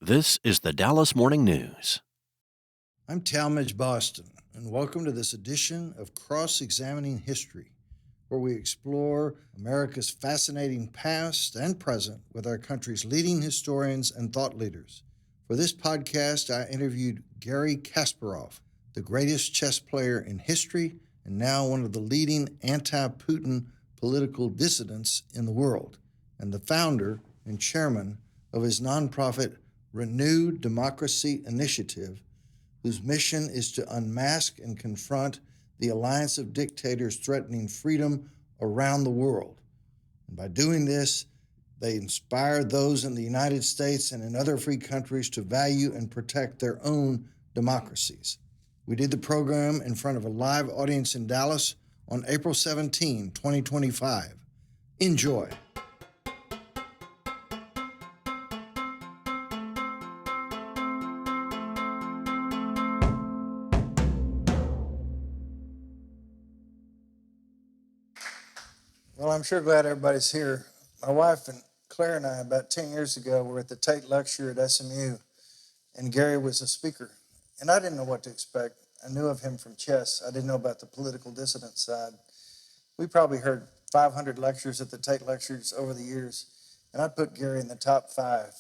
This is the Dallas Morning News. I'm Talmage Boston, and welcome to this edition of Cross-Examining History, where we explore America's fascinating past and present with our country's leading historians and thought leaders. For this podcast, I interviewed Garry Kasparov, the greatest chess player in history and now one of the leading anti-Putin political dissidents in the world, and the founder and chairman of his nonprofit Renewed Democracy Initiative, whose mission is to unmask and confront the alliance of dictators threatening freedom around the world. And by doing this, they inspire those in the United States and in other free countries to value and protect their own democracies. We did the program in front of a live audience in Dallas on April 17, 2025. Enjoy. Well, I'm sure glad everybody's here. My wife and Claire and I, about 10 years ago, were at the Tate Lecture at SMU, and Garry was a speaker. And I didn't know what to expect. I knew of him from chess. I didn't know about the political dissident side. We probably heard 500 lectures at the Tate Lectures over the years, and I'd put Garry in the top 5.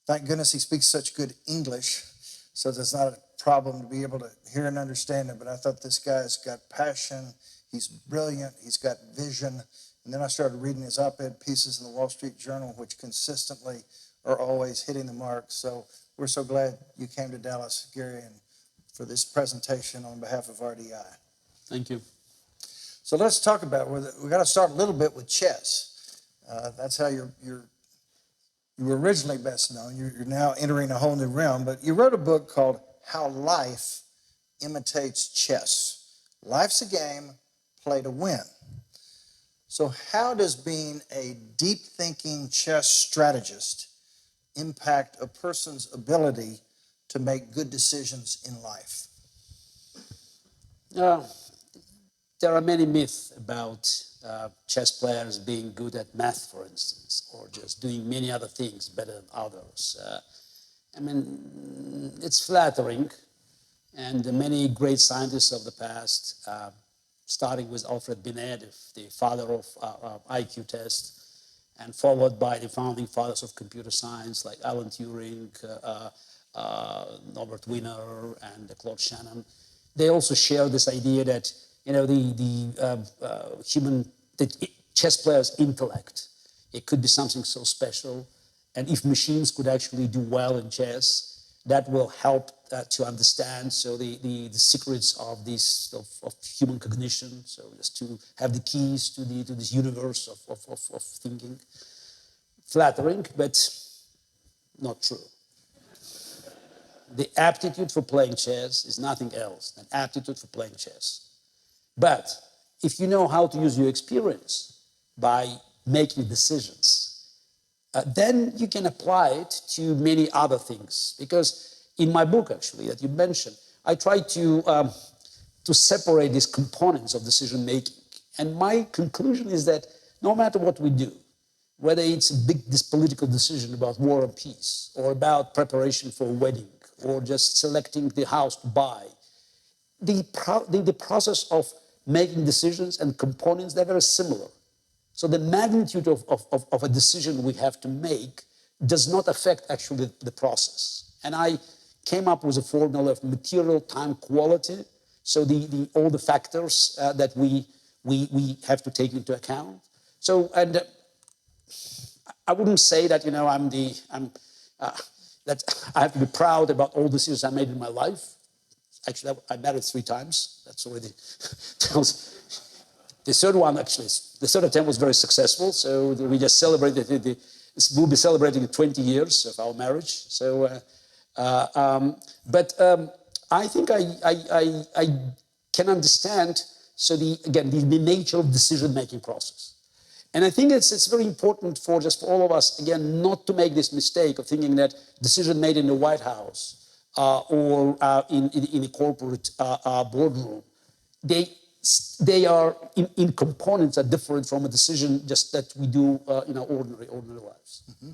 Thank goodness he speaks such good English, so there's not a problem to be able to hear and understand him. But I thought this guy's got passion. He's brilliant, he's got vision. And then I started reading his op-ed pieces in the Wall Street Journal, which consistently are always hitting the mark. So we're so glad you came to Dallas, Garry, and for this presentation on behalf of RDI. Thank you. So let's talk about, we got to start a little bit with chess. That's how you were originally best known. You're now entering a whole new realm, but you wrote a book called How Life Imitates Chess. Life's a game, play to win. So how does being a deep-thinking chess strategist impact a person's ability to make good decisions in life? There are many myths about chess players being good at math, for instance, or just doing many other things better than others. It's flattering, and many great scientists of the past, starting with Alfred Binet, the father of IQ test, and followed by the founding fathers of computer science like Alan Turing, Norbert Wiener, and Claude Shannon. They also share this idea that the chess player's intellect, it could be something so special, and if machines could actually do well in chess, that will help to understand the secrets of human cognition. So just to have the keys to this universe of thinking. Flattering, but not true. The aptitude for playing chess is nothing else than aptitude for playing chess. But if you know how to use your experience by making decisions, then you can apply it to many other things. Because in my book, actually, that you mentioned, I try to separate these components of decision-making. And my conclusion is that no matter what we do, whether it's this political decision about war and peace, or about preparation for a wedding, or just selecting the house to buy, the process of making decisions and components, they're very similar. So the magnitude of a decision we have to make does not affect actually the process. And I came up with a formula of material, time, quality. So all the factors that we have to take into account. So, and I wouldn't say that that I have to be proud about all the decisions I made in my life. Actually, I married 3 times. That's already tells. The third one, actually, the third attempt was very successful. So we just celebrated, we'll be celebrating 20 years of our marriage. So, I think I can understand, the nature of decision-making process. And I think it's very important for all of us, again, not to make this mistake of thinking that decision made in the White House or in a corporate boardroom, they are in components are different from a decision just that we do in our ordinary lives. Mm-hmm.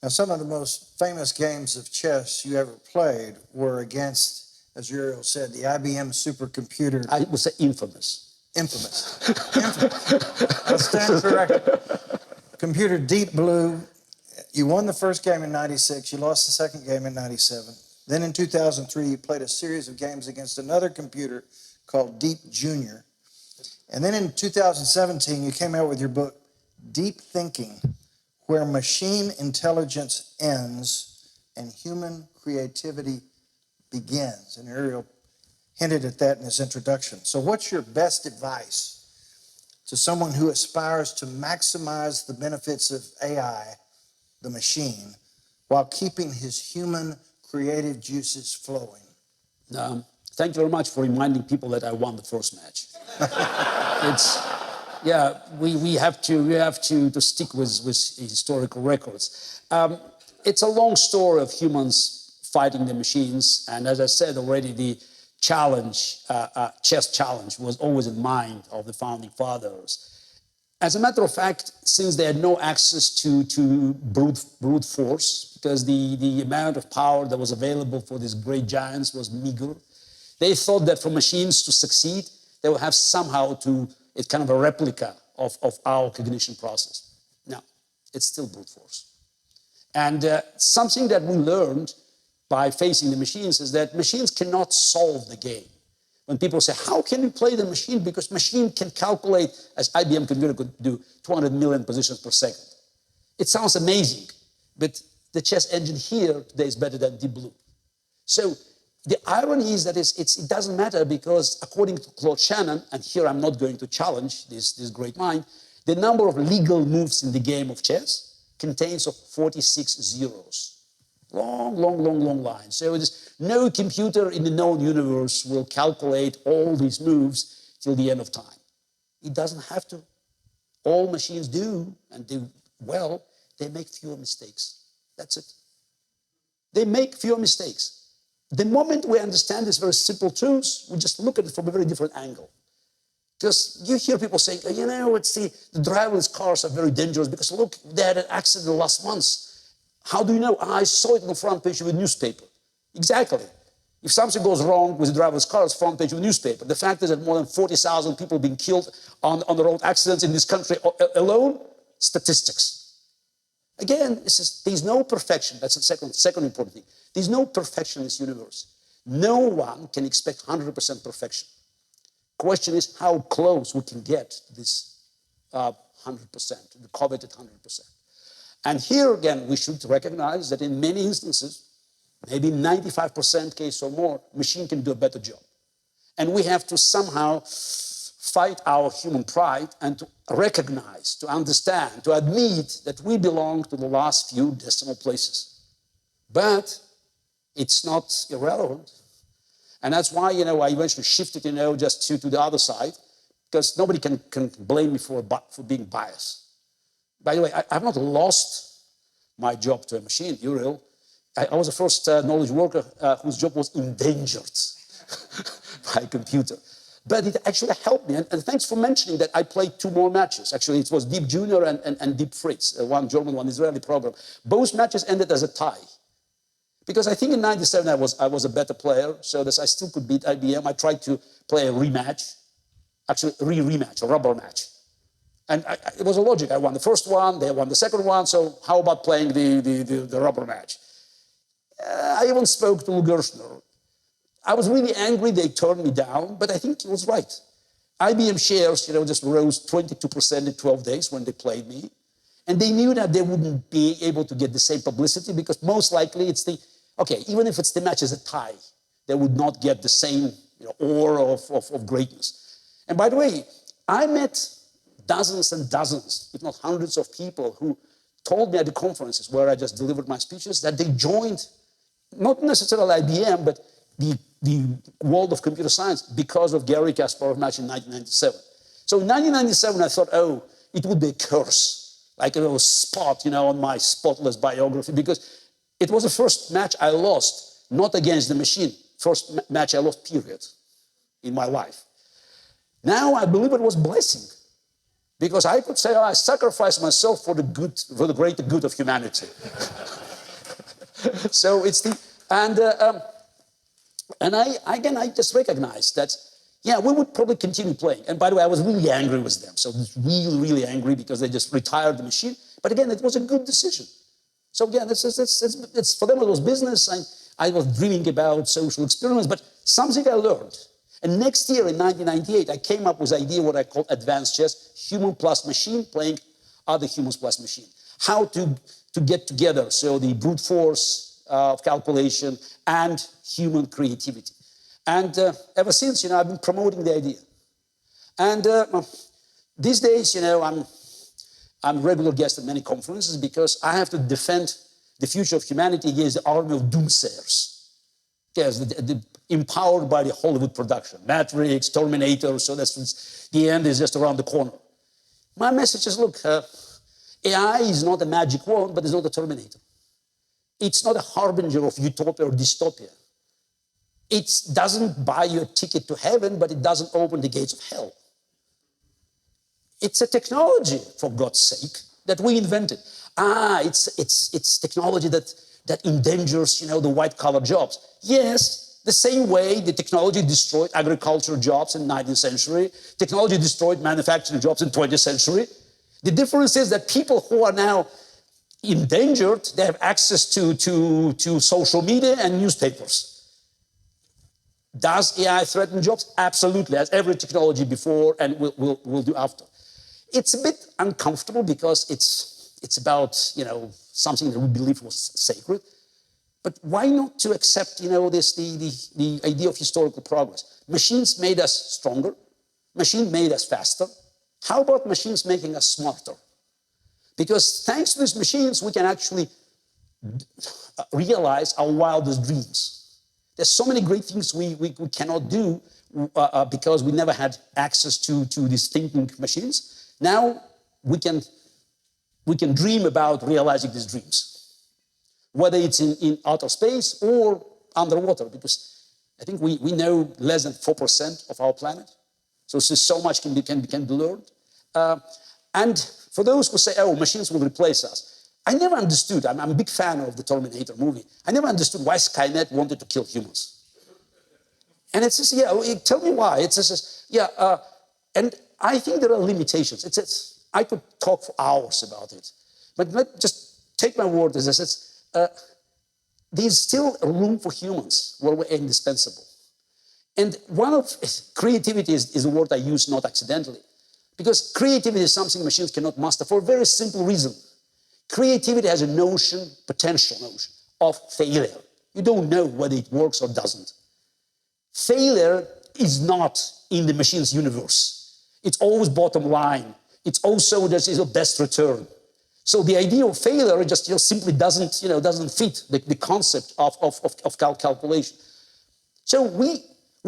Now, some of the most famous games of chess you ever played were against, as Uriel said, the IBM supercomputer. I would say infamous. Infamous. Infamous. I'll stand corrected. Computer Deep Blue. You won the first game in 96. You lost the second game in 97. Then in 2003, you played a series of games against another computer called Deep Junior. And then in 2017, you came out with your book, Deep Thinking, Where Machine Intelligence Ends and Human Creativity Begins. And Uriel hinted at that in his introduction. So what's your best advice to someone who aspires to maximize the benefits of AI, the machine, while keeping his human creative juices flowing? Thank you very much for reminding people that I won the first match. We have to stick with historical records. It's a long story of humans fighting the machines, and as I said already, the challenge, chess challenge, was always in mind of the founding fathers. As a matter of fact, since they had no access to brute force, because the amount of power that was available for these great giants was meager, they thought that for machines to succeed, they would have somehow it's kind of a replica of our cognition process. No, it's still brute force. And something that we learned by facing the machines is that machines cannot solve the game. When people say, how can you play the machine? Because machine can calculate, as IBM computer could do, 200 million positions per second. It sounds amazing, but the chess engine here today is better than Deep Blue. So the irony is that it doesn't matter, because according to Claude Shannon, and here I'm not going to challenge this great mind, the number of legal moves in the game of chess contains of 46 zeros. Long line. So no computer in the known universe will calculate all these moves till the end of time. It doesn't have to. All machines do, and do well, they make fewer mistakes. That's it. They make fewer mistakes. The moment we understand this very simple truth, we just look at it from a very different angle. Because you hear people saying, you know, the driverless cars are very dangerous because look, they had an accident last month. How do you know? I saw it on the front page of a newspaper. Exactly. If something goes wrong with the driverless car, it's front page of a newspaper. The fact is that more than 40,000 people have been killed on the road accidents in this country alone, statistics. Again, there's no perfection. That's the second important thing. There's no perfection in this universe. No one can expect 100% perfection. Question is how close we can get to this 100%, the coveted 100%. And here again, we should recognize that in many instances, maybe 95% case or more, machine can do a better job. And we have to somehow fight our human pride and to recognize, to understand, to admit that we belong to the last few decimal places. But it's not irrelevant. And that's why, I eventually shifted, just to the other side, because nobody can blame me for being biased. By the way, I've not lost my job to a machine, Uriel. I was the first knowledge worker whose job was endangered by a computer. But it actually helped me. And thanks for mentioning that I played 2 more matches. Actually, it was Deep Junior and Deep Fritz, one German, one Israeli program. Both matches ended as a tie. Because I think in 97 I was a better player, so that I still could beat IBM. I tried to play a rematch, actually a rematch, a rubber match. And it was a logic. I won the first one, they won the second one, so how about playing the rubber match? I even spoke to Gershner. I was really angry they turned me down, but I think he was right. IBM shares, just rose 22% in 12 days when they played me. And they knew that they wouldn't be able to get the same publicity because most likely even if it's the match is a tie, they would not get the same aura of greatness. And by the way, I met dozens and dozens, if not hundreds of people who told me at the conferences where I just delivered my speeches that they joined, not necessarily IBM, but the world of computer science because of Garry Kasparov match in 1997. So in 1997, I thought, it would be a curse, like a spot, on my spotless biography, because it was the first match I lost, not against the machine, first match I lost, period, in my life. Now I believe it was a blessing. Because I could say, I sacrifice myself for the greater good of humanity. So it's the, and I just recognized that, yeah, we would probably continue playing. And by the way, I was really angry with them. So really angry because they just retired the machine. But again, it was a good decision. So again, it's for them it was business. I was dreaming about social experiments, but something I learned. And next year in 1998, I came up with the idea what I call advanced chess, human plus machine playing other humans plus machine. How to get together, so the brute force of calculation and human creativity. And ever since, I've been promoting the idea. And these days, I'm a regular guest at many conferences because I have to defend the future of humanity against the army of doomsayers. Yes, empowered by the Hollywood production, Matrix, Terminator, so the end is just around the corner. My message is, look, AI is not a magic wand, but it's not a Terminator. It's not a harbinger of utopia or dystopia. It doesn't buy you a ticket to heaven, but it doesn't open the gates of hell. It's a technology, for God's sake, that we invented. It's technology that endangers, the white-collar jobs. Yes, the same way the technology destroyed agricultural jobs in the 19th century, technology destroyed manufacturing jobs in the 20th century. The difference is that people who are now endangered, they have access to social media and newspapers. Does AI threaten jobs? Absolutely, as every technology before and will do after. It's a bit uncomfortable because it's about, something that we believe was sacred. But why not to accept, the idea of historical progress? Machines made us stronger. Machines made us faster. How about machines making us smarter? Because thanks to these machines, we can actually realize our wildest dreams. There's so many great things we cannot do because we never had access to these thinking machines. Now we can dream about realizing these dreams, whether it's in outer space or underwater, because I think we know less than 4% of our planet. So much can be learned. And for those who say, oh, machines will replace us, I never understood. I'm a big fan of the Terminator movie. I never understood why Skynet wanted to kill humans. And it's just, tell me why. It's just, and I think there are limitations. I could talk for hours about it, but just take my word as I said, there's still room for humans where we're indispensable. And one of creativity is a word I use not accidentally, because creativity is something machines cannot master for a very simple reason. Creativity has a potential notion of failure. You don't know whether it works or doesn't. Failure is not in the machine's universe. It's always bottom line. It's also there's a best return. So the idea of failure just simply doesn't fit the concept of calculation. So we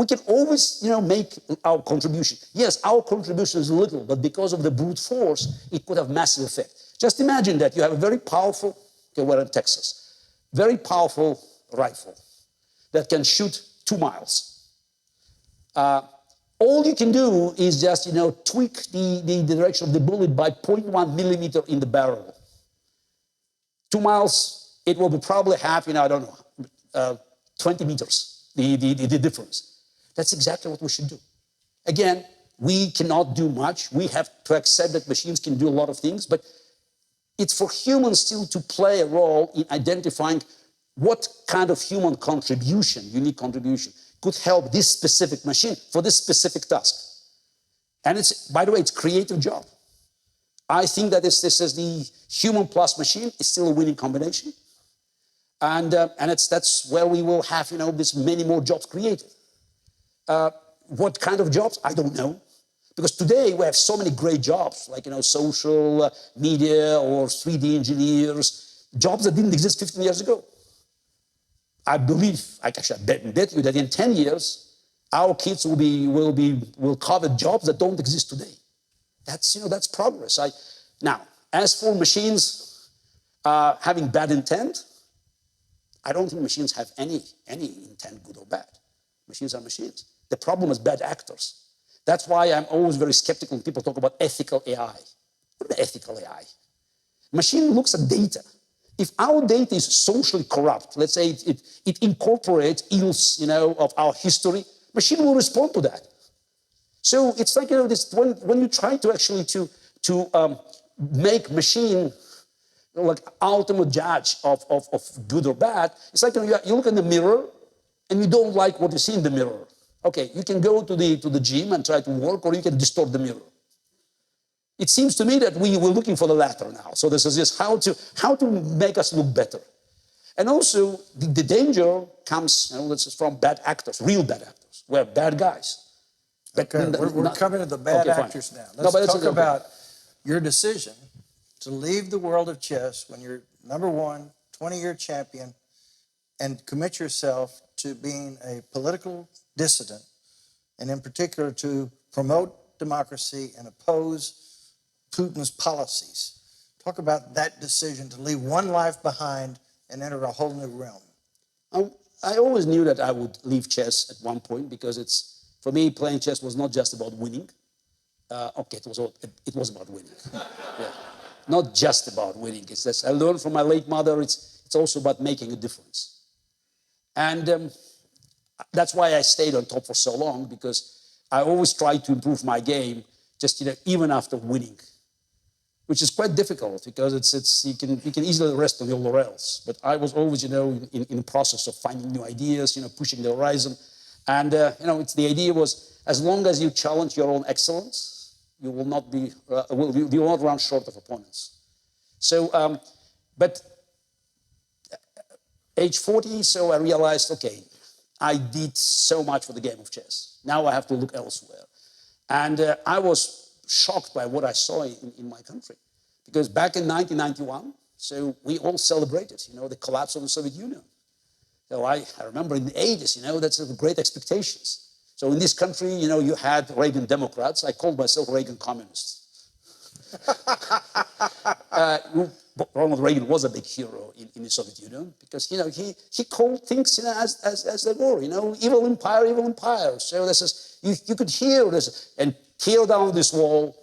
can always make our contribution. Yes, our contribution is little, but because of the brute force, it could have massive effect. Just imagine that you have a very powerful, we're in Texas, very powerful rifle that can shoot 2 miles. All you can do is just, tweak the direction of the bullet by 0.1 millimeter in the barrel. 2 miles, it will be probably half, 20 meters, the difference. That's exactly what we should do. Again, we cannot do much. We have to accept that machines can do a lot of things, but it's for humans still to play a role in identifying what kind of human contribution, unique contribution, could help this specific machine for this specific task. And it's, by the way, it's a creative job. I think that this is the human plus machine is still a winning combination. And that's where we will have, this many more jobs created. What kind of jobs? I don't know. Because today we have so many great jobs, like, social media or 3D engineers, jobs that didn't exist 15 years ago. I believe, I bet you that in 10 years, our kids will covet jobs that don't exist today. That's progress. Now, as for machines having bad intent, I don't think machines have any intent, good or bad. Machines are machines. The problem is bad actors. That's why I'm always very skeptical when people talk about ethical AI. What is ethical AI? Machine looks at data. If our data is socially corrupt, let's say it incorporates ills, of our history, machine will respond to that. So it's like, this when you try to actually to make machine like ultimate judge of good or bad, it's like you look in the mirror and you don't like what you see in the mirror. Okay, you can go to the gym and try to work, or you can distort the mirror. It seems to me that we're looking for the latter now. So this is just how to make us look better. And also the danger comes from bad actors, real bad actors. We're bad guys. But okay, we're coming to the bad actors now. Let's talk about your decision to leave the world of chess when you're number one, 20-year champion, and commit yourself to being a political dissident, and in particular to promote democracy and oppose Putin's policies. Talk about that decision to leave one life behind and enter a whole new realm. I always knew that I would leave chess at one point, because for me, playing chess was not just about winning. It was about winning. Yeah. Not just about winning. It's just, I learned from my late mother, it's also about making a difference. And that's why I stayed on top for so long, because I always tried to improve my game, just even after winning, which is quite difficult, because you can easily rest on your laurels. But I was always in the process of finding new ideas, pushing the horizon, and the idea was, as long as you challenge your own excellence, you will not run short of opponents. So, but age 40, so I realized, okay, I did so much for the game of chess. Now I have to look elsewhere. And I was shocked by what I saw in my country. Because back in 1991, so we all celebrated, the collapse of the Soviet Union. So I remember in the 80s, that's the great expectations. So in this country, you had Reagan Democrats. I called myself Reagan Communists. Ronald Reagan was a big hero in the Soviet Union, because he called things as they were. Evil empire, evil empire. So this is you could hear this and tear down this wall.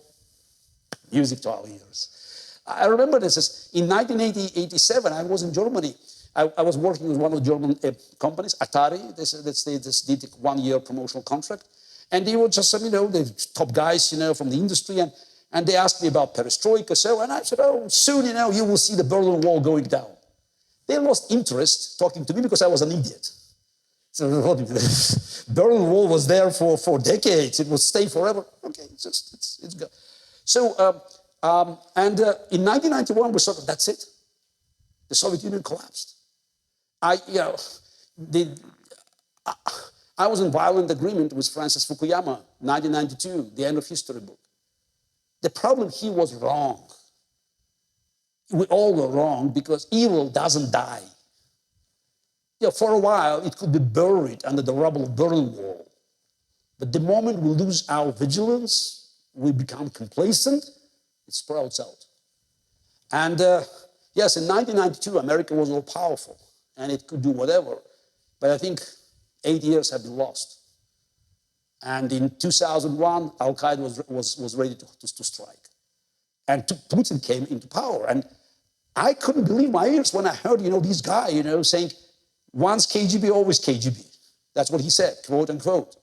Music to our ears. I remember this is in 1987. I was in Germany. I was working with one of the German companies, Atari. This did a 1-year promotional contract, and they were just the top guys from the industry, and they asked me about perestroika. And I said, oh, soon you will see the Berlin Wall going down. They lost interest talking to me because I was an idiot. So Berlin Wall was there for decades. It would stay forever. Okay, it's good. So in 1991 we thought, that's it. The Soviet Union collapsed. I was in violent agreement with Francis Fukuyama, 1992, the End of History book. The problem, he was wrong. We all were wrong, because evil doesn't die. For a while, it could be buried under the rubble of Berlin Wall. But the moment we lose our vigilance, we become complacent, it sprouts out. And yes, in 1992, America was all powerful, and it could do whatever. But I think 8 years have been lost. And in 2001, Al-Qaeda was ready to strike. And Putin came into power. And I couldn't believe my ears when I heard, this guy, saying, once KGB, always KGB. That's what he said, quote unquote.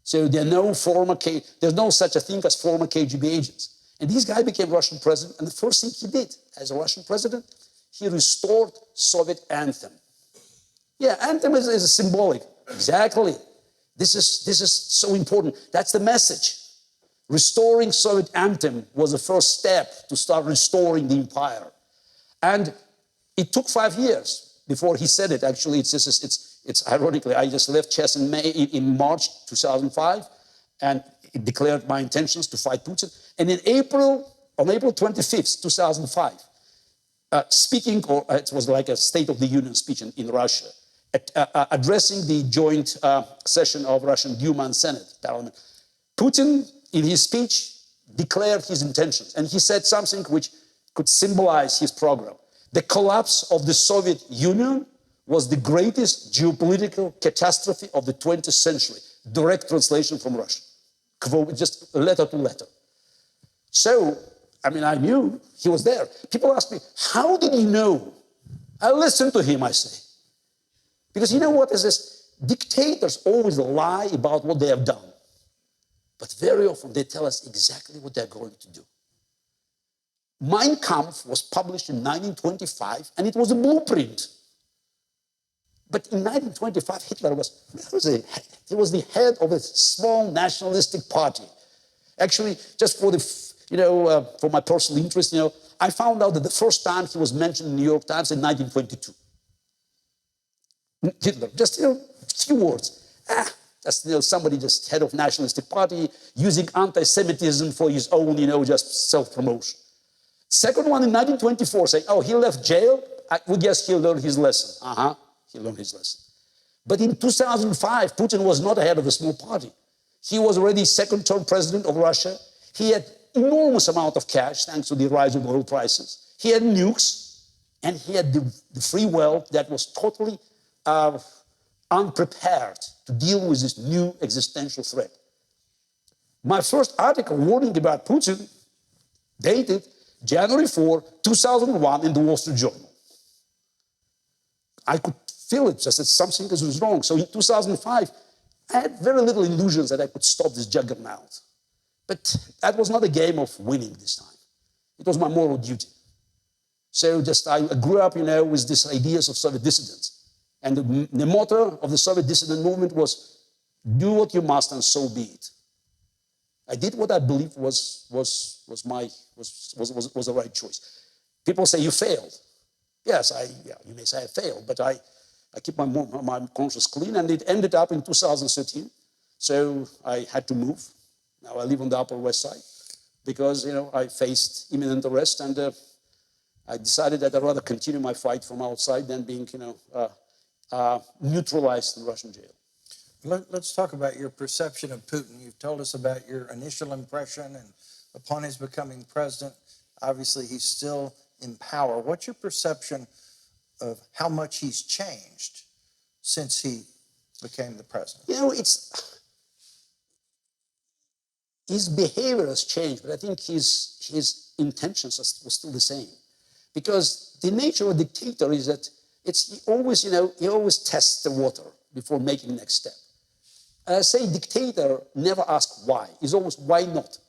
So there's no such a thing as former KGB agents. And this guy became Russian president, and the first thing he did as a Russian president, he restored Soviet anthem. Yeah, anthem is symbolic. Exactly. This is so important. That's the message. Restoring Soviet anthem was the first step to start restoring the empire. And it took 5 years before he said it. Actually, it's ironically, I just left chess in March 2005, and it declared my intentions to fight Putin. And on April 25th, 2005, it was like a State of the Union speech in Russia, addressing the joint session of Russian Duma and Senate Parliament. Putin, in his speech, declared his intentions, and he said something which could symbolize his program. The collapse of the Soviet Union was the greatest geopolitical catastrophe of the 20th century. Direct translation from Russian. quote, just letter to letter. So, I mean, I knew he was there. People ask me, how did you know? I listened to him, I say. Because you know what is this? Dictators always lie about what they have done. But very often they tell us exactly what they're going to do. Mein Kampf was published in 1925, and it was a blueprint. But in 1925, Hitler he was the head of a small nationalistic party. Actually, just for for my personal interest, I found out that the first time he was mentioned in the New York Times in 1922. Hitler, just few words. Somebody just head of nationalistic party using anti-Semitism for his own, just self-promotion. Second one in 1924 saying, oh, he left jail. We guess he learned his lesson. He learned his lesson. But in 2005, Putin was not ahead of a small party. He was already second-term president of Russia. He had enormous amount of cash thanks to the rise of oil prices. He had nukes, and he had the free world that was totally unprepared to deal with this new existential threat. My first article warning about Putin dated January 4, 2001 in the Wall Street Journal. I could feel it, just that something was wrong. So in 2005, I had very little illusions that I could stop this juggernaut. But that was not a game of winning this time. It was my moral duty. So I grew up, with these ideas of Soviet dissidents. And the motto of the Soviet dissident movement was, do what you must and so be it. I did what I believed was the right choice. People say you failed. Yes, you may say I failed, but I keep my conscience clean, and it ended up in 2013. So I had to move. Now I live on the Upper West Side because I faced imminent arrest, and I decided that I'd rather continue my fight from outside than being neutralized in Russian jail. Let's talk about your perception of Putin. You've told us about your initial impression, and upon his becoming president, obviously he's still in power. What's your perception of how much he's changed since he became the president? His behavior has changed, but I think his intentions were still the same. Because the nature of a dictator is that he always tests the water before making the next step. I say dictator never asks why. It's always why not.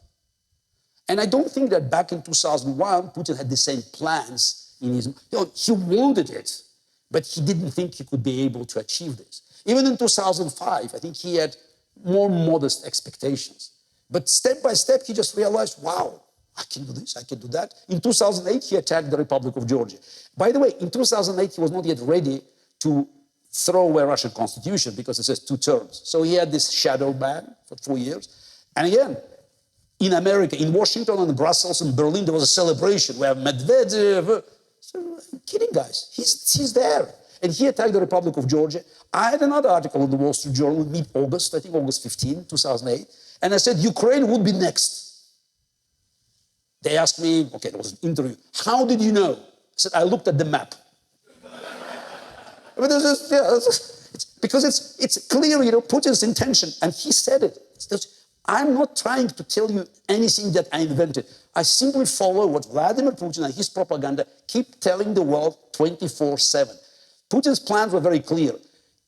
And I don't think that back in 2001, Putin had the same plans in his, he wanted it, but he didn't think he could be able to achieve this. Even in 2005, I think he had more modest expectations. But step by step, he just realized, wow, I can do this, I can do that. In 2008, he attacked the Republic of Georgia. By the way, in 2008, he was not yet ready to throw away Russian constitution because it says 2 terms. So he had this shadow ban for 4 years. And again, in America, in Washington and Brussels and Berlin, there was a celebration. We have Medvedev. So, I'm kidding, guys. He's there. And he attacked the Republic of Georgia. I had another article in the Wall Street Journal in mid-August, I think August 15, 2008. And I said, Ukraine would be next. They asked me, okay, there was an interview. How did you know? I said, I looked at the map. I mean, because it's clear, Putin's intention, and he said it. I'm not trying to tell you anything that I invented. I simply follow what Vladimir Putin and his propaganda keep telling the world 24/7. Putin's plans were very clear.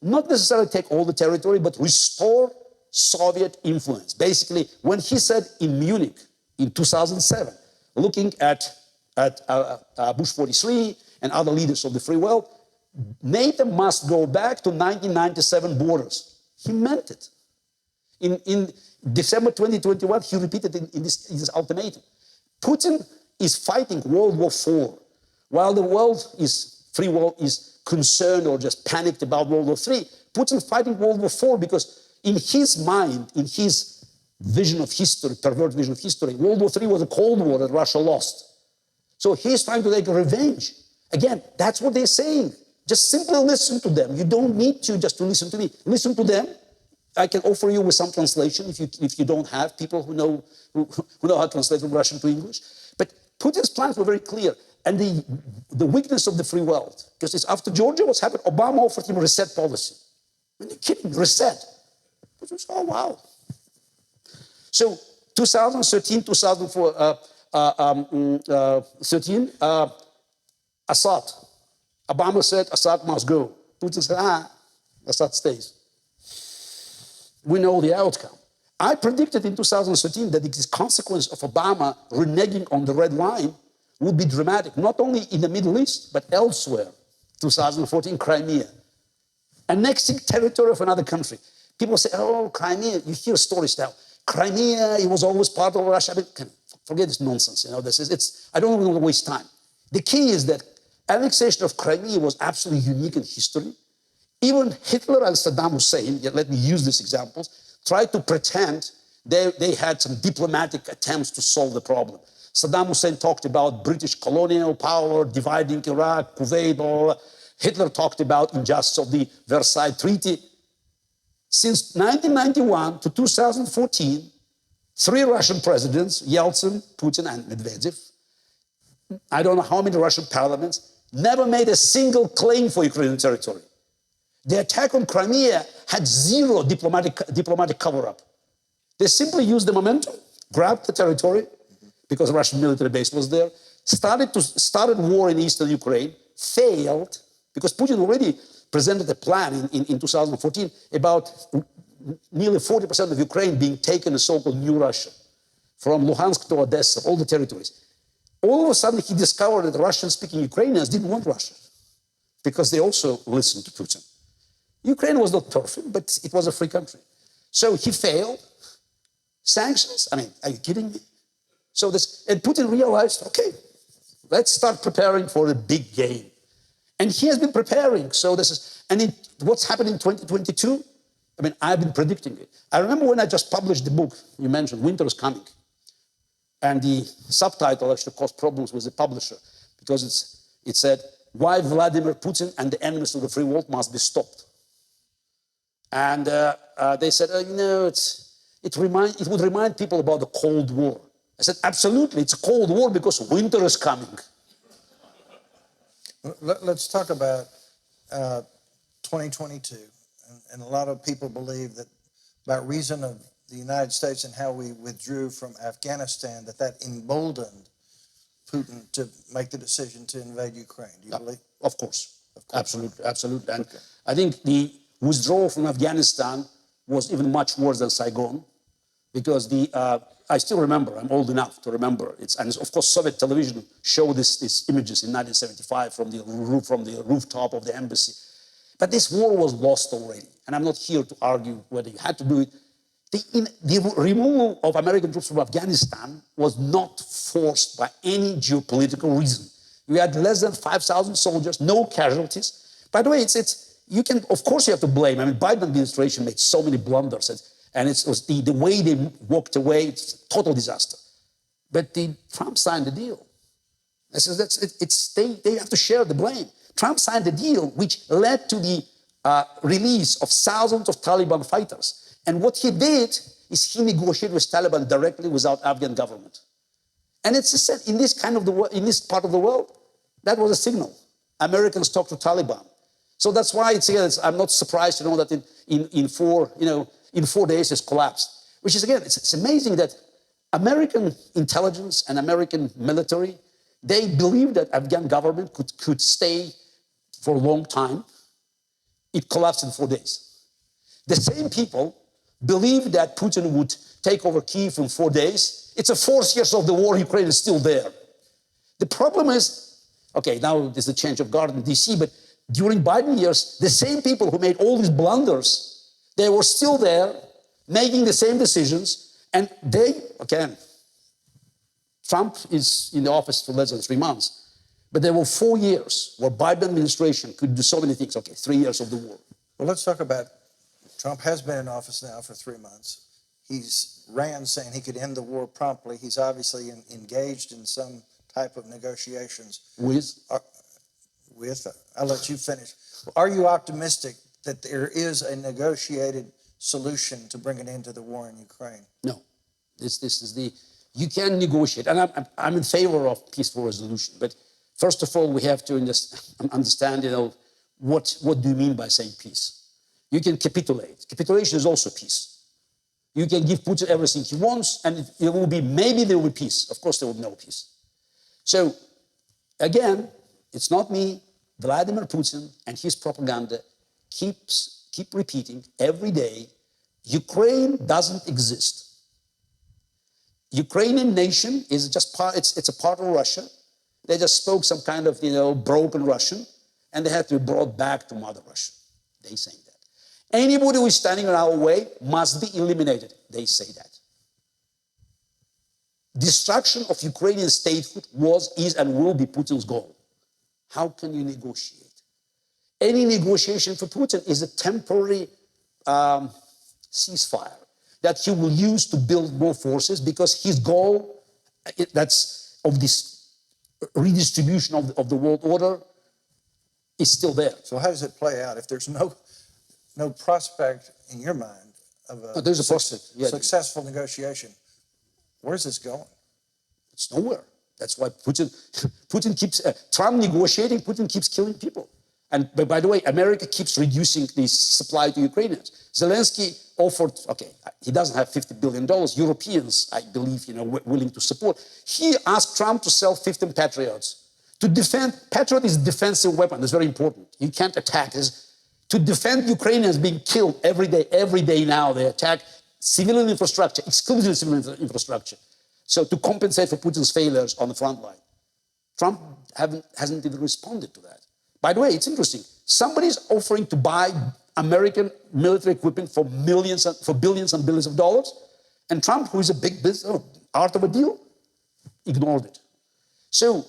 Not necessarily take all the territory, but restore Soviet influence. Basically, when he said in Munich in 2007, looking at Bush 43 and other leaders of the free world, NATO must go back to 1997 borders. He meant it. In December 2021, he repeated in this ultimatum. Putin is fighting World War IV, while the free world is concerned or just panicked about World War III. Putin's fighting World War IV because in his mind, in his vision of history, perverted vision of history, World War III was a Cold War that Russia lost. So he's trying to take revenge. Again, that's what they're saying. Just simply listen to them. You don't need to listen to me. Listen to them. I can offer you with some translation if you don't have people who know how to translate from Russian to English. But Putin's plans were very clear. And the weakness of the free world, because it's after Georgia, what's happened? Obama offered him a reset policy. Are you kidding? Reset. Oh, wow. So 2013, 2013, Assad. Obama said Assad must go. Putin said, Assad stays. We know the outcome. I predicted in 2013 that the consequence of Obama reneging on the red line would be dramatic, not only in the Middle East, but elsewhere. 2014, Crimea. Annexing territory of another country. People say, oh, Crimea, you hear stories now. Crimea, it was always part of Russia. I mean, forget this nonsense. You know, I don't want to waste time. The key is that annexation of Crimea was absolutely unique in history. Even Hitler and Saddam Hussein, let me use these examples, tried to pretend they had some diplomatic attempts to solve the problem. Saddam Hussein talked about British colonial power, dividing Iraq, Kuwait, blah, blah. Hitler talked about injustice of the Versailles Treaty. Since 1991 to 2014, 3 Russian presidents, Yeltsin, Putin, and Medvedev, I don't know how many Russian parliaments, never made a single claim for Ukrainian territory. The attack on Crimea had zero diplomatic cover-up. They simply used the momentum, grabbed the territory, because the Russian military base was there, started war in eastern Ukraine, failed, because Putin already presented a plan in 2014 about nearly 40% of Ukraine being taken as so-called New Russia, from Luhansk to Odessa, all the territories. All of a sudden, he discovered that Russian-speaking Ukrainians didn't want Russia, because they also listened to Putin. Ukraine was not perfect, but it was a free country. So he failed. Sanctions? I mean, are you kidding me? And Putin realized, okay, let's start preparing for a big game. And he has been preparing. What's happened in 2022? I mean, I've been predicting it. I remember when I just published the book you mentioned, Winter is Coming. And the subtitle actually caused problems with the publisher because it said, why Vladimir Putin and the enemies of the free world must be stopped. And they said, it would remind people about the Cold War. I said, absolutely, it's a Cold War because winter is coming. Let's talk about 2022. And a lot of people believe that by reason of the United States and how we withdrew from Afghanistan, that emboldened Putin to make the decision to invade Ukraine. Do you believe? Of course. Absolutely. And okay. I think the withdrawal from Afghanistan was even much worse than Saigon, because I still remember, I'm old enough to remember, and of course Soviet television showed these images in 1975 from the rooftop of the embassy. But this war was lost already, and I'm not here to argue whether you had to do it. The removal of American troops from Afghanistan was not forced by any geopolitical reason. We had less than 5,000 soldiers, no casualties. By the way, of course you have to blame. I mean, Biden administration made so many blunders, and it was the way they walked away, it's a total disaster. But Trump signed the deal. They have to share the blame. Trump signed the deal, which led to the release of thousands of Taliban fighters. And what he did is he negotiated with Taliban directly without Afghan government. And it's said in this part of the world, that was a signal. Americans talk to Taliban. So that's why I'm not surprised to know that in 4 days it's collapsed. Which is, again, it's amazing that American intelligence and American military, they believed that Afghan government could stay for a long time. It collapsed in 4 days. The same people believed that Putin would take over Kyiv in 4 days. It's a 4 years of the war, Ukraine is still there. The problem is, okay, now there's a change of guard in DC, but during Biden years, the same people who made all these blunders, they were still there, making the same decisions, and Trump is in the office for less than 3 months, but there were 4 years where Biden administration could do so many things. Okay, 3 years of the war. Well, let's talk about, Trump has been in office now for 3 months. He's ran saying he could end the war promptly. He's obviously engaged in some type of negotiations. I'll let you finish. Are you optimistic that there is a negotiated solution to bring an end to the war in Ukraine? No. You can negotiate, and I'm in favor of peaceful resolution. But first of all, we have to understand, what do you mean by saying peace? You can capitulate. Capitulation is also peace. You can give Putin everything he wants, and it will be, maybe there will be peace. Of course, there will be no peace. So, again, it's not me. Vladimir Putin and his propaganda keep repeating every day, Ukraine doesn't exist. Ukrainian nation is just part, it's a part of Russia. They just spoke some kind of, broken Russian, and they have to be brought back to Mother Russia. They say that. Anybody who is standing in our way must be eliminated. They say that. Destruction of Ukrainian statehood was, is, and will be Putin's goal. How can you negotiate? Any negotiation for Putin is a temporary ceasefire that he will use to build more forces, because his goal, that's of this redistribution of the world order, is still there. So how does it play out if there's no prospect in your mind of a, there's a prospect. Yeah. Successful negotiation? Where's this going? It's nowhere. That's why Putin keeps, Trump negotiating, Putin keeps killing people. And by the way, America keeps reducing the supply to Ukrainians. Zelensky offered, okay, he doesn't have $50 billion. Europeans, I believe, willing to support. He asked Trump to sell 15 Patriots. To defend, Patriot is a defensive weapon. It's very important. You can't attack this. To defend Ukrainians being killed every day now, they attack civilian infrastructure, exclusively civilian infrastructure. So to compensate for Putin's failures on the front line. Trump hasn't even responded to that. By the way, it's interesting. Somebody's offering to buy American military equipment for billions and billions of dollars, and Trump, who is a big business, art of a deal, ignored it. So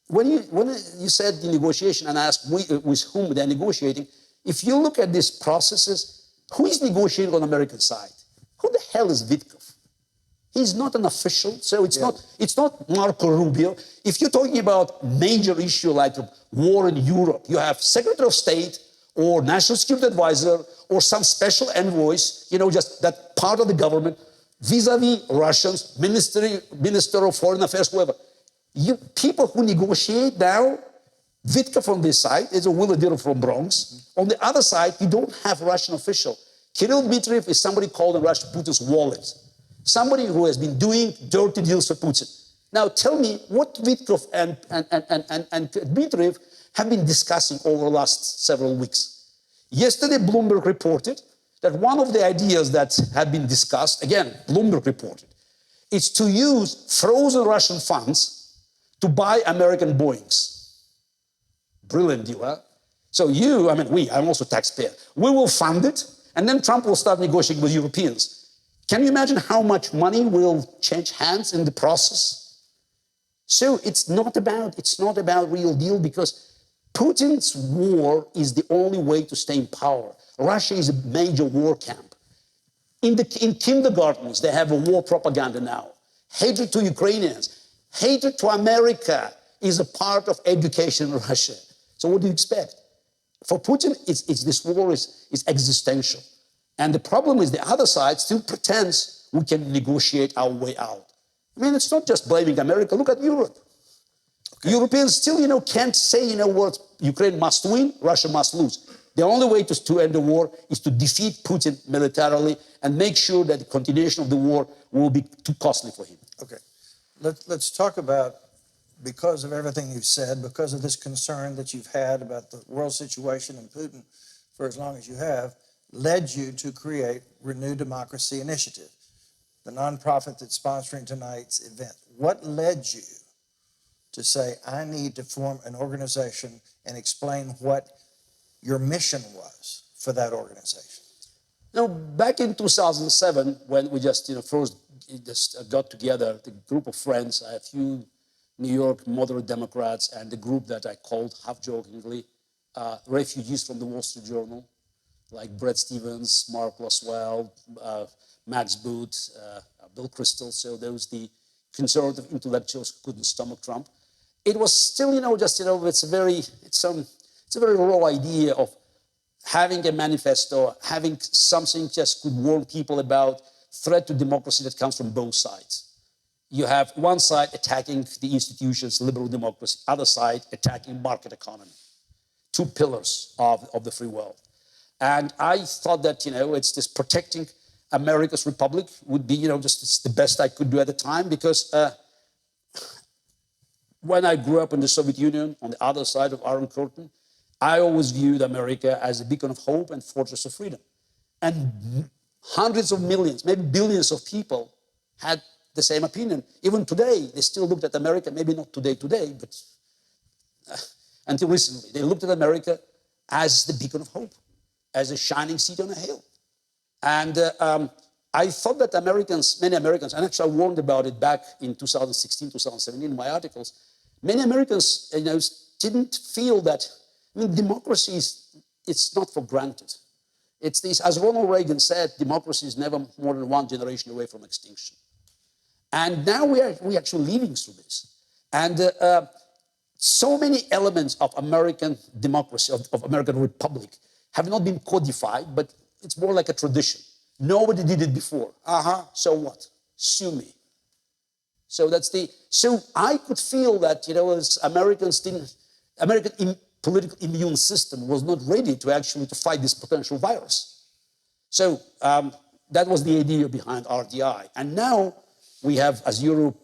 when you said the negotiation and asked with whom they're negotiating, if you look at these processes, who is negotiating on the American side? Who the hell is Vitkov? He's not an official, so it's not Marco Rubio. If you're talking about major issue like war in Europe, you have Secretary of State or National Security Advisor or some special envoys, just that part of the government, vis-a-vis Russians, Minister of Foreign Affairs, whoever. People who negotiate now, Vitkov on this side is a Willadiro from Bronx. On the other side, you don't have Russian official. Kirill Dmitriev is somebody called in Russia Putin's wallet. Somebody who has been doing dirty deals for Putin. Now tell me what Vitkov and Dmitriev have been discussing over the last several weeks. Yesterday, Bloomberg reported that one of the ideas that had been discussed, again, Bloomberg reported, is to use frozen Russian funds to buy American Boeings. Brilliant deal, huh? So I'm also taxpayer. We will fund it, and then Trump will start negotiating with Europeans. Can you imagine how much money will change hands in the process? So it's not about real deal, because Putin's war is the only way to stay in power. Russia is a major war camp. In kindergartens, they have a war propaganda now. Hatred to Ukrainians, hatred to America is a part of education in Russia. So what do you expect? For Putin, this war is existential. And the problem is the other side still pretends we can negotiate our way out. It's not just blaming America. Look at Europe. Okay. Europeans still, can't say, what, Ukraine must win, Russia must lose. The only way to end the war is to defeat Putin militarily and make sure that the continuation of the war will be too costly for him. Okay. Let's talk about, because of everything you've said, because of this concern that you've had about the world situation and Putin for as long as you have, led you to create Renew Democracy Initiative, the nonprofit that's sponsoring tonight's event. What led you to say, I need to form an organization and explain what your mission was for that organization? Back in 2007, when we just first got together, the group of friends, I have a few New York moderate Democrats and the group that I called, half-jokingly, refugees from the Wall Street Journal, like Bret Stephens, Mark Laswell, Max Boot, Bill Kristol. So those the conservative intellectuals who couldn't stomach Trump. It was still, it's a very raw idea of having a manifesto, having something just could warn people about threat to democracy that comes from both sides. You have one side attacking the institutions, liberal democracy, other side attacking market economy. Two pillars of the free world. And I thought that, it's this protecting America's republic would be, just it's the best I could do at the time, because when I grew up in the Soviet Union, on the other side of Iron Curtain, I always viewed America as a beacon of hope and fortress of freedom. And hundreds of millions, maybe billions of people had the same opinion. Even today, they still looked at America, maybe not today, but until recently, they looked at America as the beacon of hope, as a shining city on a hill. And I thought that many Americans, and actually I warned about it back in 2016, 2017 in my articles, many Americans didn't feel that, democracy it's not for granted. It's this, as Ronald Reagan said, democracy is never more than one generation away from extinction. And now we're actually living through this. And so many elements of American democracy, of American republic, have not been codified, but it's more like a tradition. Nobody did it before. So what? Sue me. So so I could feel that, as American political immune system was not ready to fight this potential virus. So that was the idea behind RDI. And now we have, as Europe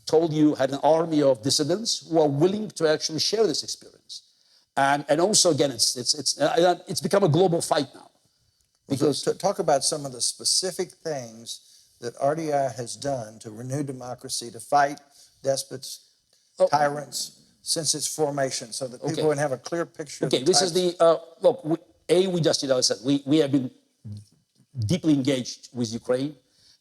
told you, had an army of dissidents who are willing to actually share this experience. And also, again, it's become a global fight now. Because talk about some of the specific things that RDI has done to renew democracy, to fight despots, tyrants, since its formation, so that people can have a clear picture. Okay, this is the, look, we just, I said, we have been deeply engaged with Ukraine,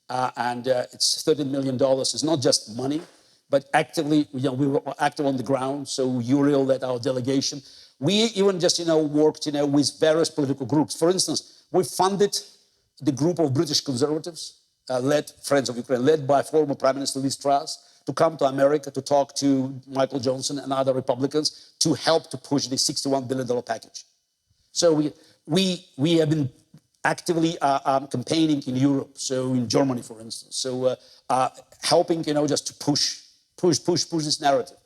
and it's $13 million. It's not just money, but actively, we were active on the ground, so Uriel led our delegation. We even just, worked, with various political groups. For instance, we funded the group of British conservatives, Friends of Ukraine, led by former Prime Minister Liz Truss, to come to America to talk to Michael Johnson and other Republicans to help to push the $61 billion package. So we have been actively campaigning in Europe, so in Germany, for instance, so helping, just to push this narrative.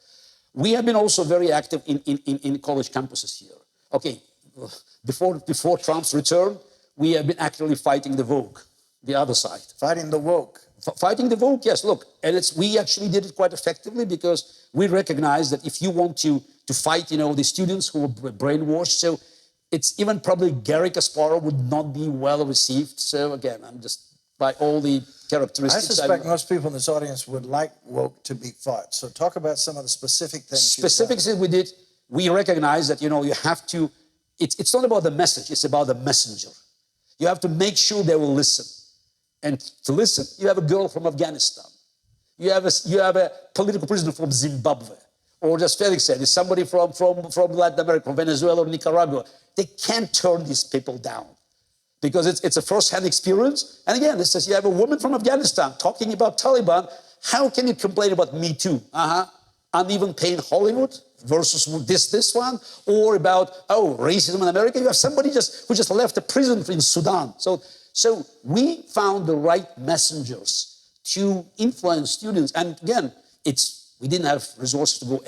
We have been also very active in college campuses here. Okay, before Trump's return, we have been actively fighting the woke, the other side. Fighting the woke. Fighting the woke, yes, look, and we actually did it quite effectively, because we recognize that if you want to fight, the students who were brainwashed, so it's even probably Garry Kasparov would not be well received. So again, I'm just, by all the characteristics. I suspect most people in this audience would like woke to be fought. So talk about some of the specific things. Specifics that we did, we recognize that, you have to, it's not about the message, it's about the messenger. You have to make sure they will listen. And to listen, you have a girl from Afghanistan. You have a political prisoner from Zimbabwe. Or just Felix said, it's somebody from Latin America, from Venezuela or Nicaragua. They can't turn these people down, because it's a first-hand experience. And again, this says you have a woman from Afghanistan talking about Taliban. How can you complain about Me Too? Uneven pay in Hollywood versus this one, or about racism in America. You have somebody who just left a prison in Sudan. So we found the right messengers to influence students. And again, we didn't have resources to go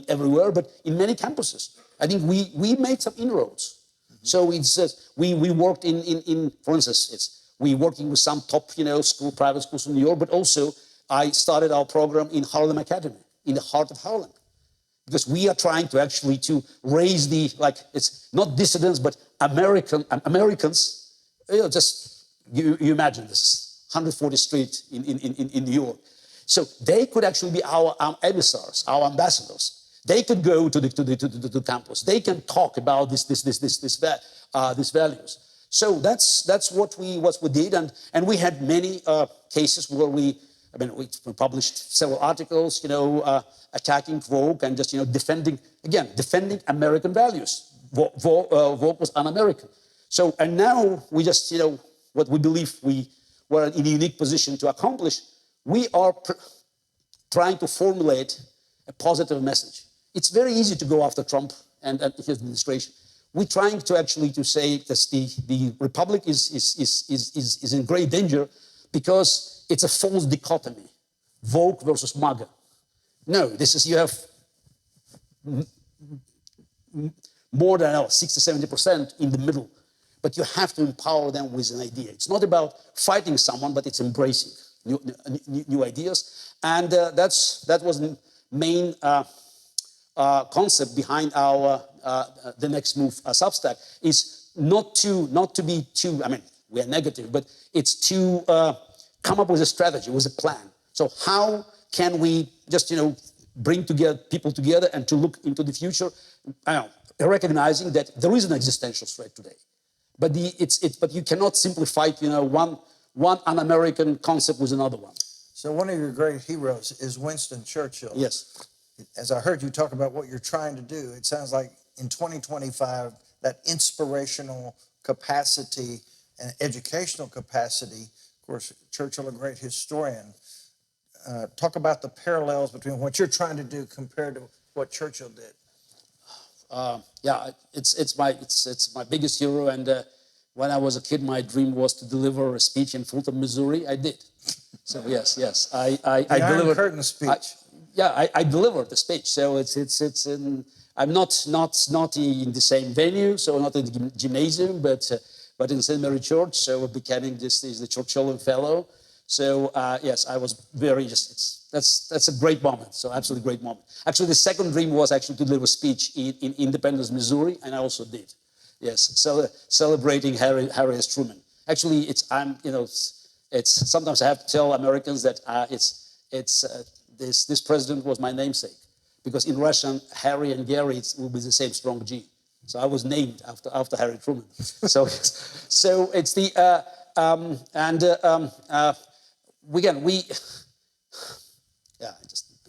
everywhere, but in many campuses, I think we made some inroads. So we worked in for instance, we working with some top private schools in New York, but also I started our program in Harlem Academy, in the heart of Harlem, because we are trying to actually to raise it's not dissidents, but Americans. You imagine this, 140th Street in New York. So they could actually be our emissaries, our ambassadors. They could go to the campus. They can talk about these values. So that's what we did, and we had many cases where we published several articles, attacking woke and just defending American values. Woke was un-American. So, and now we just, what we believe we were in a unique position to accomplish, we are trying to formulate a positive message. It's very easy to go after Trump and his administration. We're trying to actually to say that the Republic is in great danger because it's a false dichotomy, woke versus MAGA. No, you have more than 60-70% in the middle. but you have to empower them with an idea. It's not about fighting someone, but it's embracing new ideas. And that was the main concept behind our the next move Substack, is not to be too, I mean, we are negative, but it's to come up with a strategy, with a plan. So how can we just, bring people together and to look into the future, recognizing that there is an existential threat today. But but you cannot simply fight, one un-American concept with another one. So one of your great heroes is Winston Churchill. Yes. As I heard you talk about what you're trying to do, it sounds like in 2025, that inspirational capacity and educational capacity, of course, Churchill, a great historian, talk about the parallels between what you're trying to do compared to what Churchill did. Yeah, it's my biggest hero, and when I was a kid, my dream was to deliver a speech in Fulton, Missouri. I did. So yes, I Iron delivered. Curtain speech. I delivered the speech. So I'm not in the same venue, so not in the gymnasium, but in St. Mary Church. So becoming this is the Churchillian Fellow. So yes, I was very that's a great moment. So absolutely great moment. Actually, the second dream was actually to deliver a speech in Independence, Missouri, and I also did. Yes, celebrating Harry S. Truman. Actually, it's sometimes I have to tell Americans that this president was my namesake, because in Russian, Harry and Garry will be the same strong G. So I was named after Harry Truman. So it's the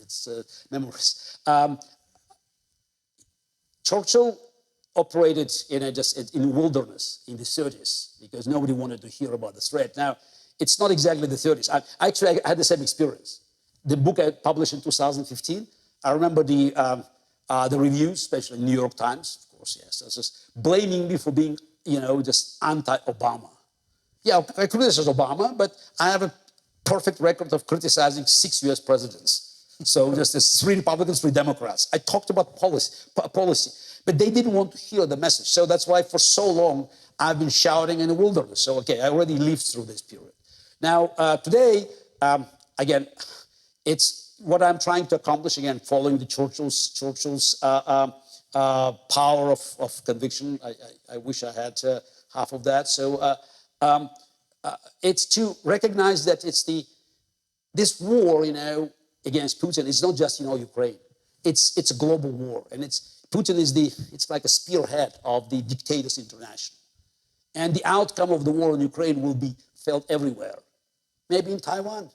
it's memories. Churchill operated in wilderness in the 30s because nobody wanted to hear about the threat. Now, it's not exactly the 30s. I had the same experience. The book I published in 2015, I remember the reviews, especially in New York Times, of course, yes, just blaming me for being, just anti-Obama. Yeah, I criticize Obama, but I have a perfect record of criticizing 6 US presidents. So just as 3 Republicans, 3 Democrats. I talked about policy, but they didn't want to hear the message. So that's why for so long I've been shouting in the wilderness. So, okay, I already lived through this period. Now, today, again, it's what I'm trying to accomplish, again, following the Churchill's power of conviction. I wish I had half of that. So it's to recognize that this war, against Putin is not just, Ukraine. It's a global war, and Putin is it's like a spearhead of the dictators international. And the outcome of the war in Ukraine will be felt everywhere. Maybe in Taiwan.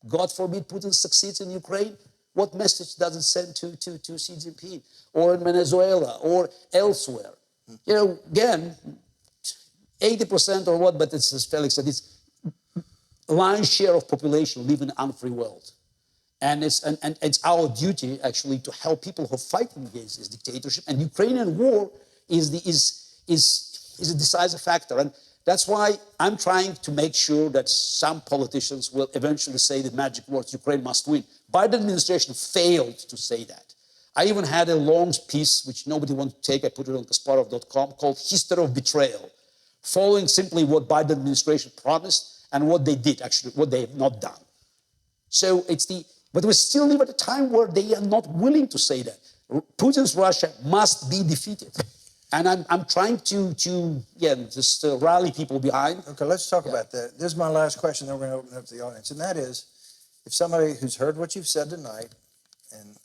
God forbid Putin succeeds in Ukraine. What message does it send to Xi Jinping? Or in Venezuela, or elsewhere? Again, 80% or what, but it's, as Felix said, it's lion's share of population live in an unfree world. And it's our duty, actually, to help people who are fighting against this dictatorship. And Ukrainian war is a decisive factor. And that's why I'm trying to make sure that some politicians will eventually say the magic words, Ukraine must win. Biden administration failed to say that. I even had a long piece, which nobody wanted to take. I put it on Kasparov.com, called History of Betrayal, following simply what Biden administration promised and what they did, actually, what they have not done. So but we still live at a time where they are not willing to say that. Putin's Russia must be defeated. And I'm trying to just rally people behind. Okay, let's talk about that. This is my last question, then we're going to open it up to the audience. And that is, if somebody who's heard what you've said tonight and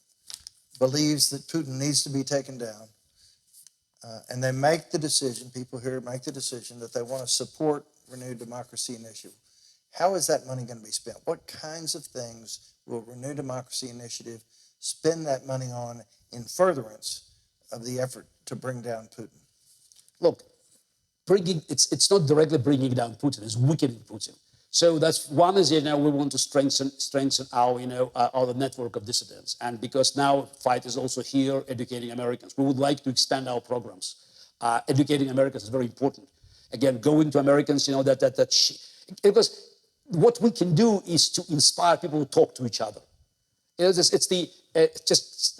believes that Putin needs to be taken down, and they make the decision, people here make the decision that they want to support Renewed Democracy Initiative, how is that money going to be spent? What kinds of things will Renewed Democracy Initiative spend that money on in furtherance of the effort to bring down Putin? Look, it's not directly bringing down Putin, it's weakening Putin. So that's one is, we want to strengthen our network of dissidents. And because now fight is also here educating Americans, we would like to extend our programs. Educating Americans is very important. Again, going to Americans, because what we can do is to inspire people to talk to each other. Just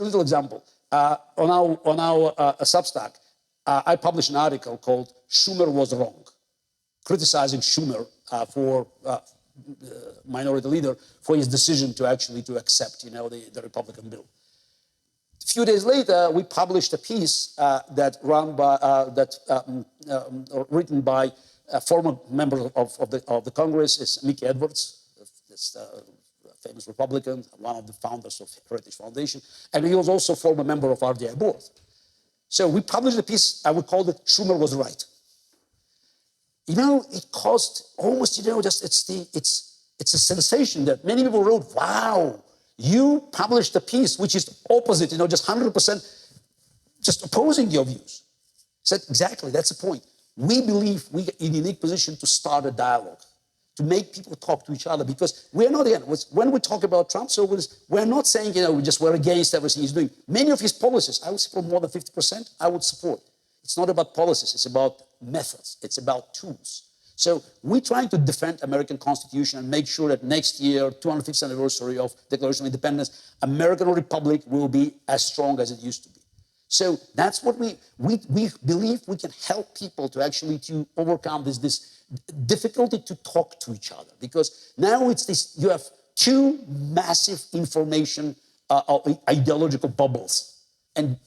a little example. On our Substack, I published an article called "Schumer Was Wrong," criticizing Schumer for minority leader for his decision to actually to accept, the Republican bill. A few days later, we published a piece written by a former member of the Congress, is Mickey Edwards, this famous Republican, one of the founders of Heritage Foundation, and he was also a former member of RDI board. So we published a piece, I would call it "Schumer Was Right." It caused almost, it's a sensation that many people wrote, wow, you published a piece which is opposite, just 100% just opposing your views. I said, exactly, that's the point. We believe we're in a unique position to start a dialogue, to make people talk to each other, because we're not, again, when we talk about Trump, so we're not saying, we're against everything he's doing. Many of his policies, I would support more than 50%, I would support. It's not about policies, it's about methods, it's about tools. So we're trying to defend American Constitution and make sure that next year, 250th anniversary of Declaration of Independence, American Republic will be as strong as it used to be. So that's what we believe we can help people to actually to overcome this difficulty to talk to each other. Because now it's this, you have two massive information ideological bubbles. And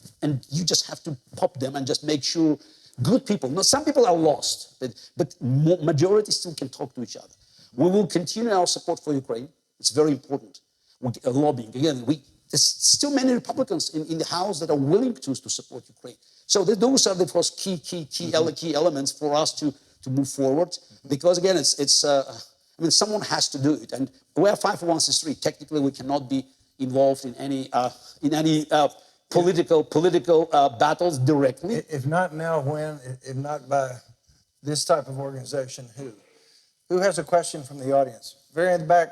you just have to pop them and just make sure good people, now some people are lost, but majority still can talk to each other. We will continue our support for Ukraine. It's very important. Lobbying, again, there's still many Republicans in the House that are willing to support Ukraine. So those are the first key elements for us to move forward. Because again, someone has to do it. And we're 501c3. Technically, we cannot be involved in any political battles directly. If not now, when? If not by this type of organization, who? Who has a question from the audience? Very in the back.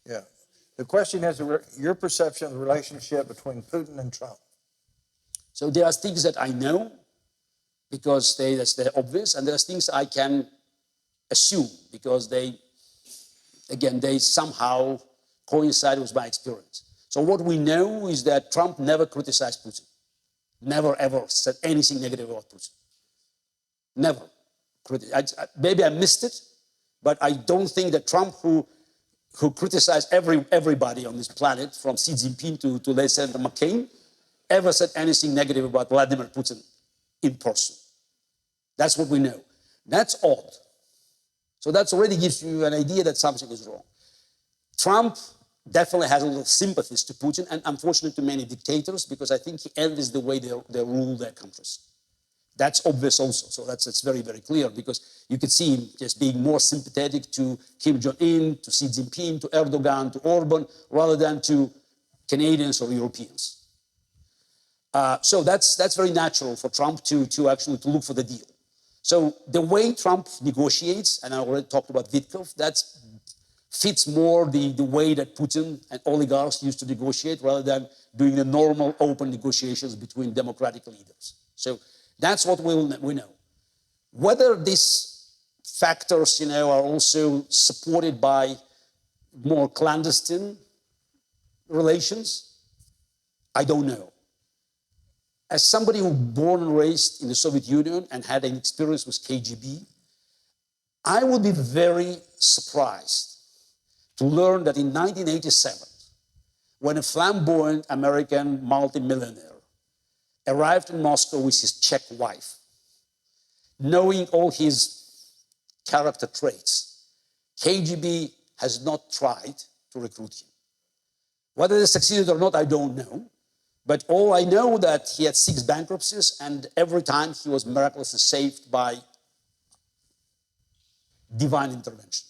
Yeah. The question is your perception of the relationship between Putin and Trump. So there are things that I know because they're obvious, and there are things I can assume because they somehow coincide with my experience. So what we know is that Trump never criticized Putin, never ever said anything negative about Putin. Never. Maybe I missed it, but I don't think that Trump, who criticized everybody on this planet, from Xi Jinping to let's say McCain, ever said anything negative about Vladimir Putin in person. That's what we know. That's odd. So that already gives you an idea that something is wrong. Trump definitely has a little sympathies to Putin, and unfortunately to many dictators, because I think he envies the way they rule their countries. That's obvious also. So that's very, very clear, because you could see him just being more sympathetic to Kim Jong-un, to Xi Jinping, to Erdogan, to Orban, rather than to Canadians or Europeans. So that's very natural for Trump to actually look for the deal. So the way Trump negotiates, and I already talked about Witkoff, that fits more the way that Putin and oligarchs used to negotiate, rather than doing the normal open negotiations between democratic leaders. So that's what we know. Whether these factors, are also supported by more clandestine relations, I don't know. As somebody who was born and raised in the Soviet Union and had an experience with KGB, I would be very surprised to learn that in 1987, when a flamboyant American multimillionaire arrived in Moscow with his Czech wife, knowing all his character traits, KGB has not tried to recruit him. Whether they succeeded or not, I don't know. But all I know that he had 6 bankruptcies, and every time he was miraculously saved by divine intervention.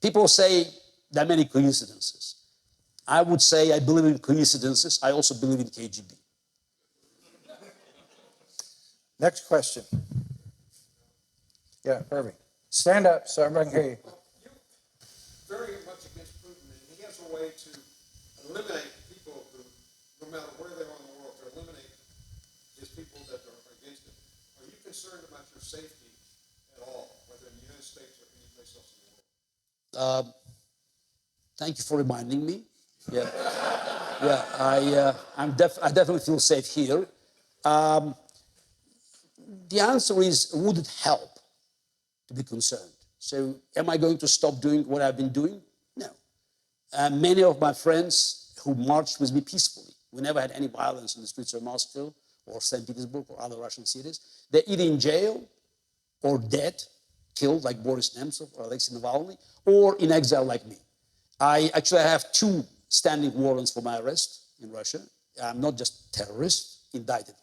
People say there are many coincidences. I would say I believe in coincidences. I also believe in KGB. Next question. Yeah, Irving. Stand up so everybody can hear you. Very much against Putin, and he has a way to eliminate people who, no matter where they are in the world, to eliminate his people that are against him. Are you concerned about your safety at all, whether in the United States or any place else in the world? Thank you for reminding me. Yeah, yeah. I definitely feel safe here. The answer is, would it help to be concerned? So, am I going to stop doing what I've been doing? No. Many of my friends who marched with me peacefully, we never had any violence in the streets of Moscow or St. Petersburg or other Russian cities. They're either in jail or dead, killed like Boris Nemtsov or Alexei Navalny, or in exile like me. I have 2 standing warrants for my arrest in Russia. I'm not just terrorist, indicted,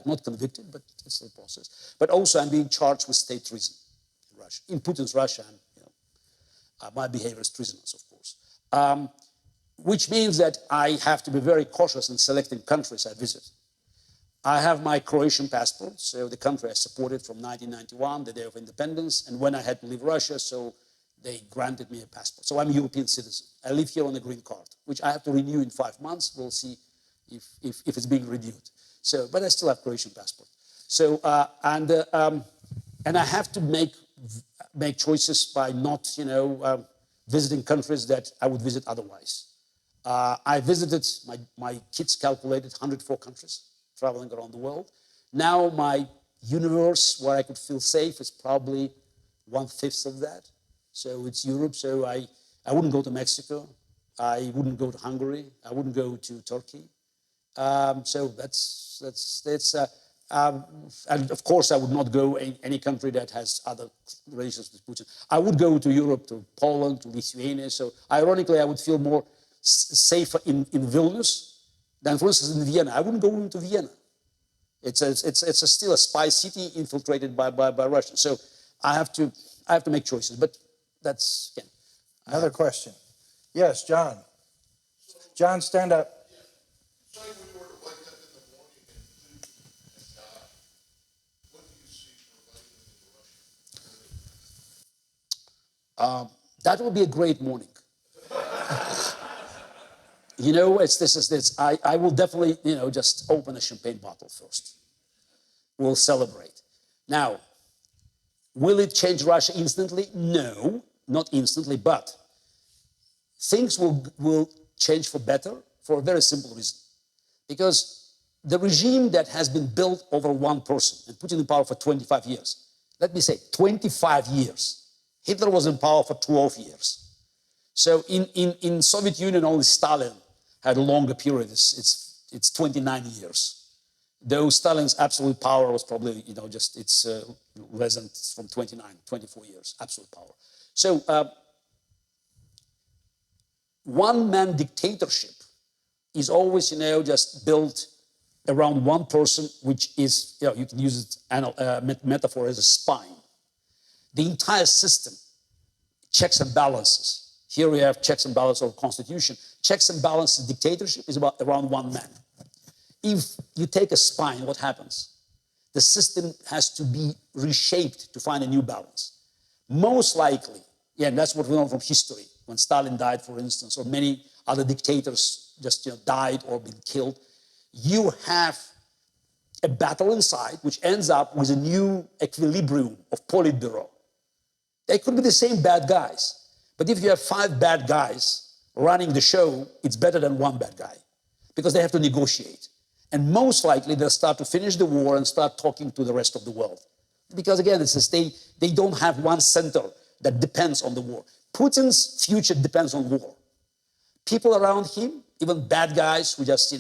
not convicted, but it's still a process. But also I'm being charged with state treason in Russia. In Putin's Russia, my behavior is treasonous, of course. Which means that I have to be very cautious in selecting countries I visit. I have my Croatian passport, so the country I supported from 1991, the day of independence, and when I had to leave Russia, so they granted me a passport. So I'm a European citizen. I live here on a green card, which I have to renew in 5 months. We'll see if it's being renewed. So, but I still have Croatian passport. So, and I have to make choices by not, visiting countries that I would visit otherwise. I visited, my kids calculated 104 countries, traveling around the world. Now my universe where I could feel safe is probably 1/5 of that. So it's Europe. So I wouldn't go to Mexico. I wouldn't go to Hungary. I wouldn't go to Turkey. So and of course I would not go in any country that has other relations with Putin. I would go to Europe, to Poland, to Lithuania. So ironically, I would feel more safer in Vilnius than, for instance, in Vienna. I wouldn't go into Vienna. It's still a spy city infiltrated by Russians. So I have to make choices. But that's, again. Another question. Yes, John. John, stand up. Say when you were to wake up in the morning and Putin has died, what do you see prevailing in Russia? That would be a great morning. I will definitely, just open a champagne bottle first. We'll celebrate. Now, will it change Russia instantly? No, not instantly, but things will change for better for a very simple reason. Because the regime that has been built over one person and put in power for 25 years, let me say 25 years. Hitler was in power for 12 years. So in Soviet Union, only Stalin had a longer period. It's 29 years. Though Stalin's absolute power was probably, it's less than from 29, 24 years, absolute power. So one-man dictatorship is always, just built around one person, which is, you can use it metaphor as a spine. The entire system, checks and balances. Here we have checks and balances of the constitution. Checks and balances dictatorship is around one man. If you take a spine, what happens? The system has to be reshaped to find a new balance. Most likely, and that's what we know from history, when Stalin died, for instance, or many other dictators just died or been killed, you have a battle inside which ends up with a new equilibrium of Politburo. They could be the same bad guys, but if you have 5 bad guys running the show, it's better than 1 bad guy because they have to negotiate. And most likely they'll start to finish the war and start talking to the rest of the world. Because again, they don't have one center that depends on the war. Putin's future depends on war. People around him, even bad guys who just,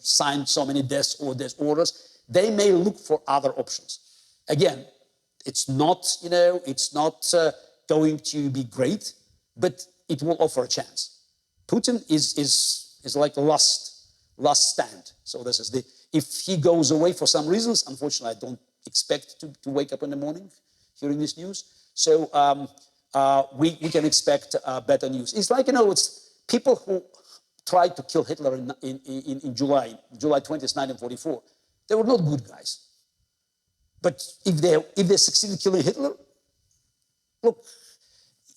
signed so many death orders, they may look for other options. Again, it's not, going to be great, but it will offer a chance. Putin is like the last stand. So this is if he goes away for some reasons, unfortunately, I don't expect to wake up in the morning hearing this news. So we can expect better news. It's like, it's people who tried to kill Hitler in July 20th, 1944. They were not good guys. But if they succeeded killing Hitler, look,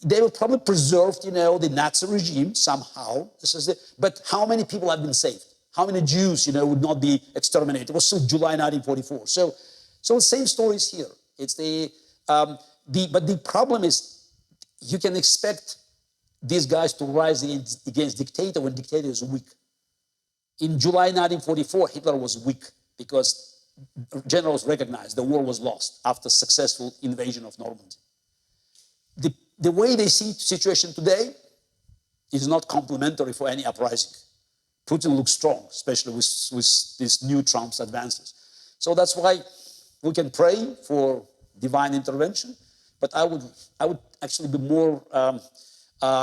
they will probably preserve, the Nazi regime somehow. But how many people have been saved? How many Jews, would not be exterminated? It was still July 1944. So the same story is here. It's But the problem is, you can expect these guys to rise against dictator when dictator is weak. In July 1944, Hitler was weak because generals recognized the war was lost after successful invasion of Normandy. The way they see the situation today is not complimentary for any uprising. Putin looks strong, especially with this new Trump's advances. So that's why we can pray for divine intervention, but I would actually be more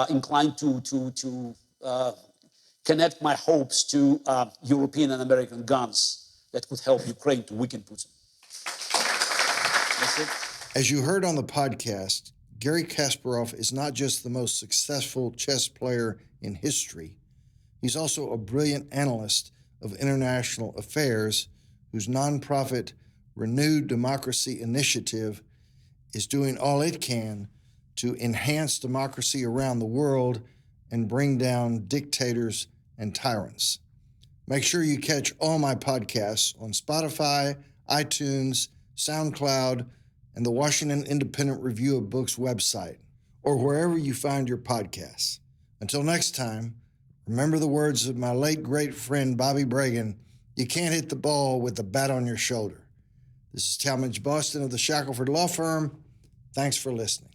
inclined to connect my hopes to European and American guns that could help Ukraine to weaken Putin. That's it. As you heard on the podcast, Garry Kasparov is not just the most successful chess player in history, he's also a brilliant analyst of international affairs whose nonprofit Renewed Democracy Initiative is doing all it can to enhance democracy around the world and bring down dictators and tyrants. Make sure you catch all my podcasts on Spotify, iTunes, SoundCloud, and the Washington Independent Review of Books website, or wherever you find your podcasts. Until next time, remember the words of my late great friend Bobby Bragan, you can't hit the ball with the bat on your shoulder. This is Talmage Boston of the Shackelford Law Firm. Thanks for listening.